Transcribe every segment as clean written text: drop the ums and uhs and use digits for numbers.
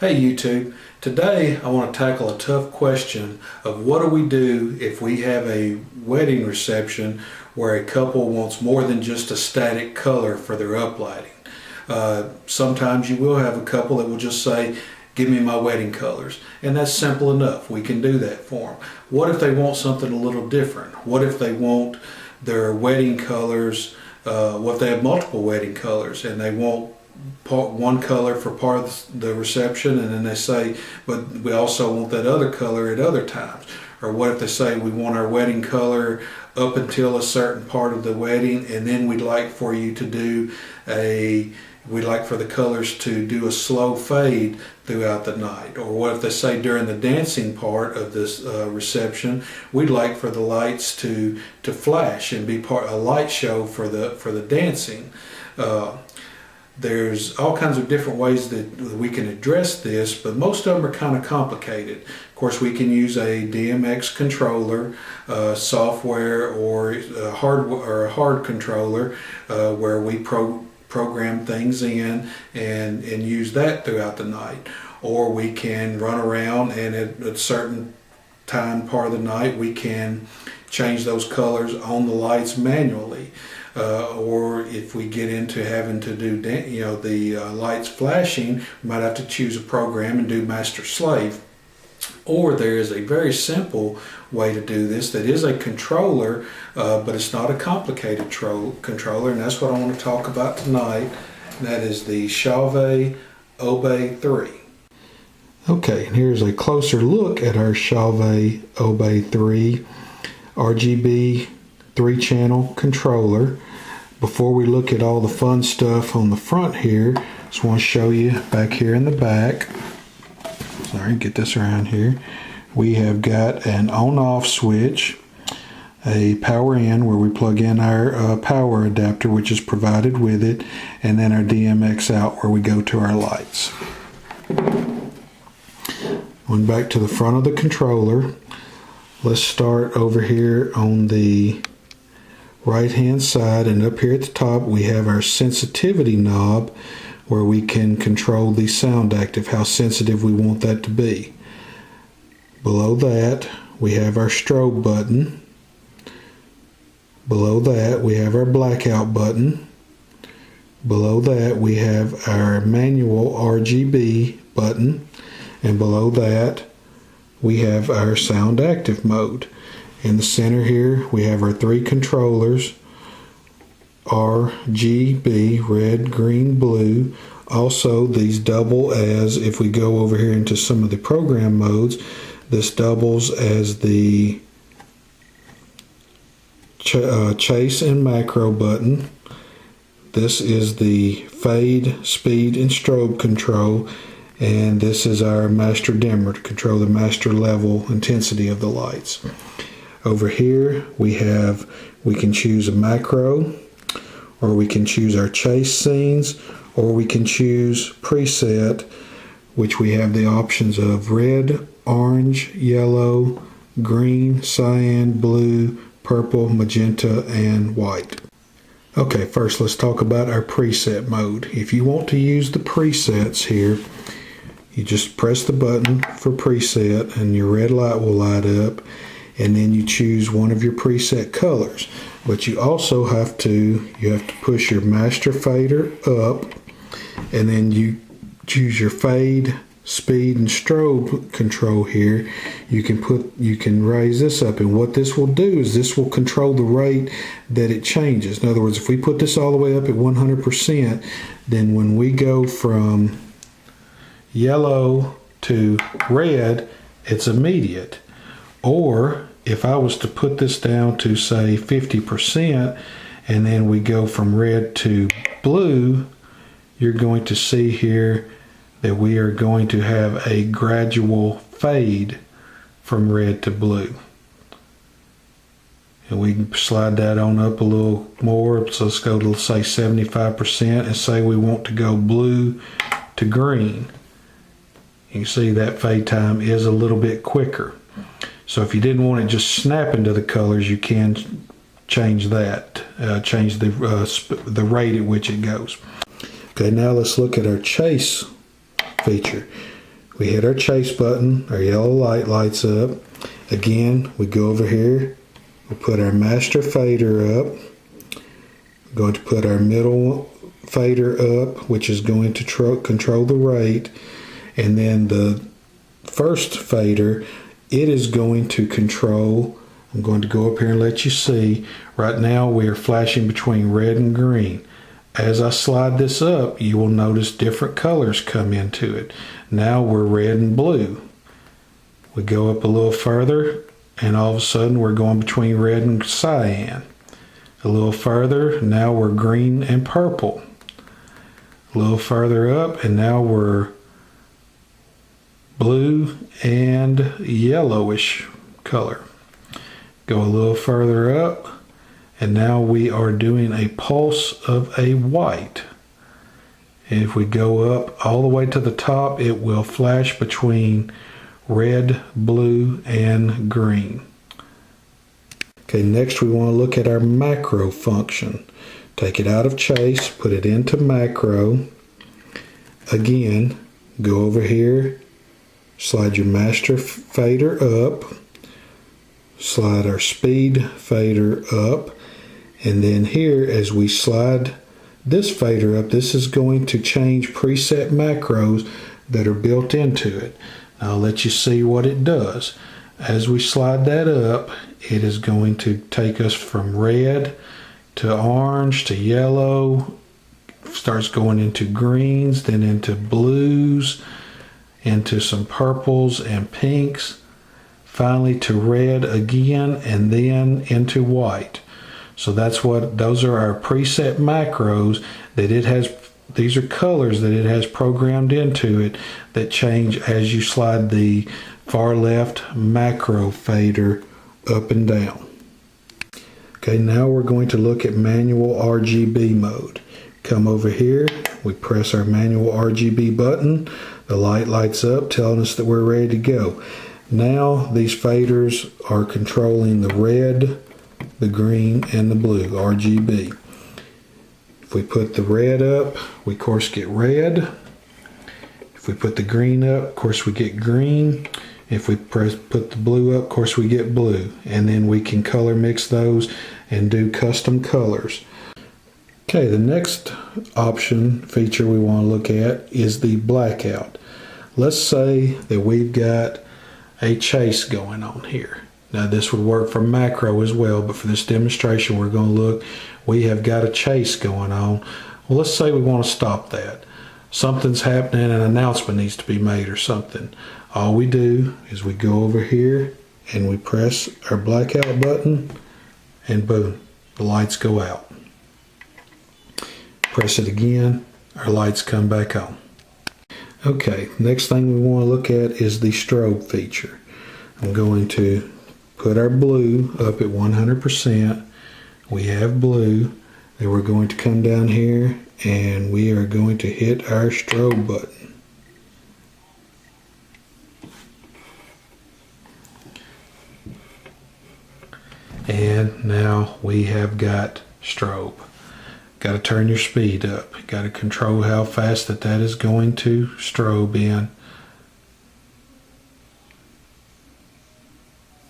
Hey YouTube, today I want to tackle a tough question of what do we do if we have a wedding reception where a couple wants more than just a static color for their uplighting. Sometimes you will have a couple that will just say, give me my wedding colors, and that's simple enough. We can do that for them. What if they want something a little different? What if they want their wedding colors, what if they have multiple wedding colors and they want one color for part of the reception, and then they say, but we also want that other color at other times? Or what if they say, we want our wedding color up until a certain part of the wedding, and then we'd like for you to do we'd like for the colors to do a slow fade throughout the night? Or what if they say during the dancing part of this reception, we'd like for the lights to flash and be a light show for the dancing? There's all kinds of different ways that we can address this, but most of them are kind of complicated. Of course, we can use a DMX controller, software, or a hard controller where we program things in and use that throughout the night. Or we can run around and at a certain part of the night we can change those colors on the lights manually. Or if we get into having to do the lights flashing, we might have to choose a program and do master slave. Or there is a very simple way to do this that is a controller, but it's not a complicated controller, and that's what I want to talk about tonight. And that is the Chauvet Obey 3. Okay, and here's a closer look at our Chauvet Obey 3 RGB 3-channel controller. Before we look at all the fun stuff on the front here, just want to show you back here in the back. Sorry, get this around here. We have got an on-off switch, a power in where we plug in our power adapter, which is provided with it, and then our DMX out where we go to our lights. Going back to the front of the controller, let's start over here on the right hand side, and up here at the top we have our sensitivity knob where we can control the sound active, how sensitive we want that to be. Below that we have our strobe button. Below that we have our blackout button. Below that we have our manual RGB button, and below that we have our sound active mode. In the center here we have our 3 controllers, RGB, red, green, blue. Also these double as, if we go over here into some of the program modes, this doubles as the chase and macro button. This is the fade, speed, and strobe control, and this is our master dimmer to control the master level intensity of the lights. Over here we can choose a macro, or we can choose our chase scenes, or we can choose preset, which we have the options of red, orange, yellow, green, cyan, blue, purple, magenta, and white. Okay, first let's talk about our preset mode. If you want to use the presets here, you just press the button for preset and your red light will light up, and then you choose one of your preset colors. But you also have to push your master fader up, and then you choose your fade, speed, and strobe control here. You can raise this up, and what this will do is this will control the rate that it changes. In other words, if we put this all the way up at 100%, then when we go from yellow to red, it's immediate. Or if I was to put this down to say 50%, and then we go from red to blue, you're going to see here that we are going to have a gradual fade from red to blue. And we can slide that on up a little more. So let's go to, say, 75%, and say we want to go blue to green. You can see that fade time is a little bit quicker. So if you didn't want it just snapping to the colors, you can change that, change the rate at which it goes. Okay, now let's look at our chase feature. We hit our chase button, our yellow light lights up. Again, we go over here, we put our master fader up. I'm going to put our middle fader up, which is going to control the rate. And then the first fader, it is going to control, I'm going to go up here and let you see. Right now we are flashing between red and green. As I slide this up, you will notice different colors come into it. Now we're red and blue. We go up a little further and all of a sudden we're going between red and cyan. A little further, now we're green and purple. A little further up and now we're blue and yellowish color. Go a little further up and now we are doing a pulse of a white. And if we go up all the way to the top, it will flash between red, blue, and green. Okay, next we want to look at our macro function. Take it out of chase, put it into macro. Again, go over here, slide your master fader up, slide our speed fader up, and then here as we slide this fader up, this is going to change preset macros that are built into it. Now I'll let you see what it does. As we slide that up, it is going to take us from red to orange to yellow, starts going into greens, then into blues, into some purples and pinks, finally to red again, and then into white. So those are our preset macros that it has. These are colors that it has programmed into it that change as you slide the far left macro fader up and down. Okay, now we're going to look at manual RGB mode. Come over here, we press our manual RGB button, the light lights up telling us that we're ready to go. Now these faders are controlling the red, the green, and the blue, RGB. If we put the red up, we of course get red. If we put the green up, of course we get green. If we put the blue up, of course we get blue. And then we can color mix those and do custom colors. Okay, the next option feature we want to look at is the blackout. Let's say that we've got a chase going on here. Now this would work for macro as well, but for this demonstration we're going to look, we have got a chase going on. Well, let's say we want to stop that. Something's happening, an announcement needs to be made or something. All we do is we go over here and we press our blackout button and boom, the lights go out. Press it again, our lights come back on. Okay, next thing we want to look at is the strobe feature. I'm going to put our blue up at 100%. We have blue. Then we're going to come down here and we are going to hit our strobe button. And now we have got strobe. Got to turn your speed up. Got to control how fast that is going to strobe in.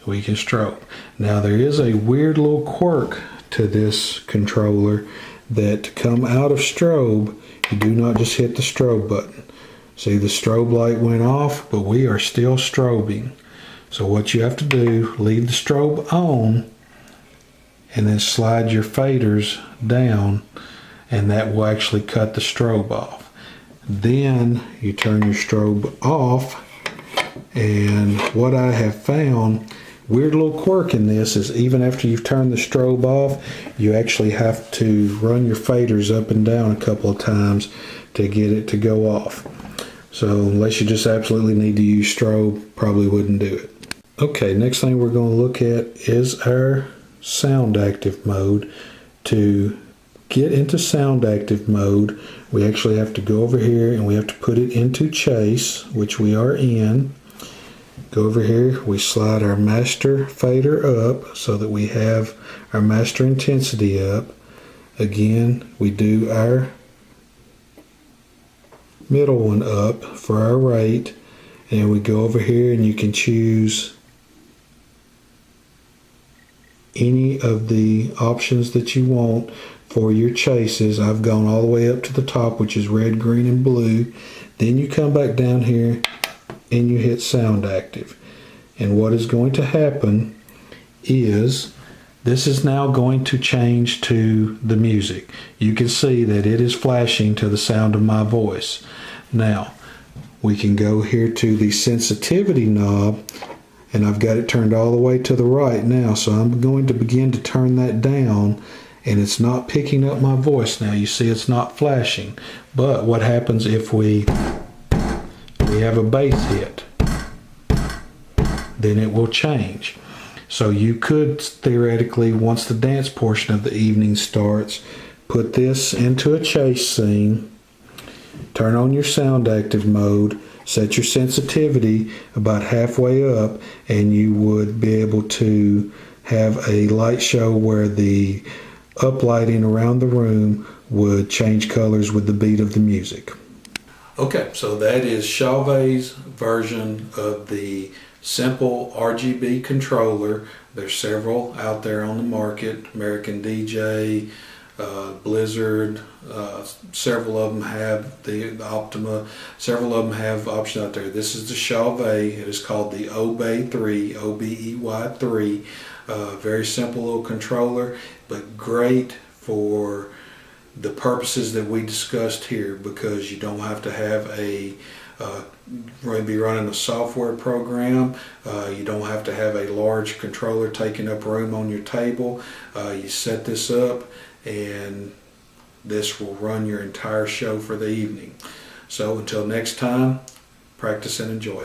We can strobe. Now there is a weird little quirk to this controller that to come out of strobe, you do not just hit the strobe button. See, the strobe light went off, but we are still strobing. So what you have to do, leave the strobe on and then slide your faders down, and that will actually cut the strobe off. Then you turn your strobe off, and what I have found, weird little quirk in this, is even after you've turned the strobe off, you actually have to run your faders up and down a couple of times to get it to go off. So unless you just absolutely need to use strobe, probably wouldn't do it. Okay, next thing we're going to look at is our sound active mode. To get into sound active mode, we actually have to go over here and we have to put it into chase, which we are in. Go over here, we slide our master fader up so that we have our master intensity up. Again, we do our middle one up for our rate, And we go over here and you can choose any of the options that you want for your chases. I've gone all the way up to the top, which is red, green, and blue. Then you come back down here and you hit sound active. And what is going to happen is this is now going to change to the music. You can see that it is flashing to the sound of my voice. Now, we can go here to the sensitivity knob, and I've got it turned all the way to the right now, so I'm going to begin to turn that down, and it's not picking up my voice now. You see it's not flashing. But what happens if we have a bass hit? Then it will change. So you could theoretically, once the dance portion of the evening starts, put this into a chase scene, turn on your sound active mode, set your sensitivity about halfway up, and you would be able to have a light show where the uplighting around the room would change colors with the beat of the music. Okay, so that is Chauvet's version of the simple RGB controller. There's several out there on the market. American DJ, Blizzard, several of them have the Optima, several of them have options out there. This is the Chauvet. It is called the Obey 3, O-B-E-Y 3. Very simple little controller, but great for the purposes that we discussed here, because you don't have to have a be running a software program. You don't have to have a large controller taking up room on your table. You set this up and this will run your entire show for the evening. So until next time, practice and enjoy.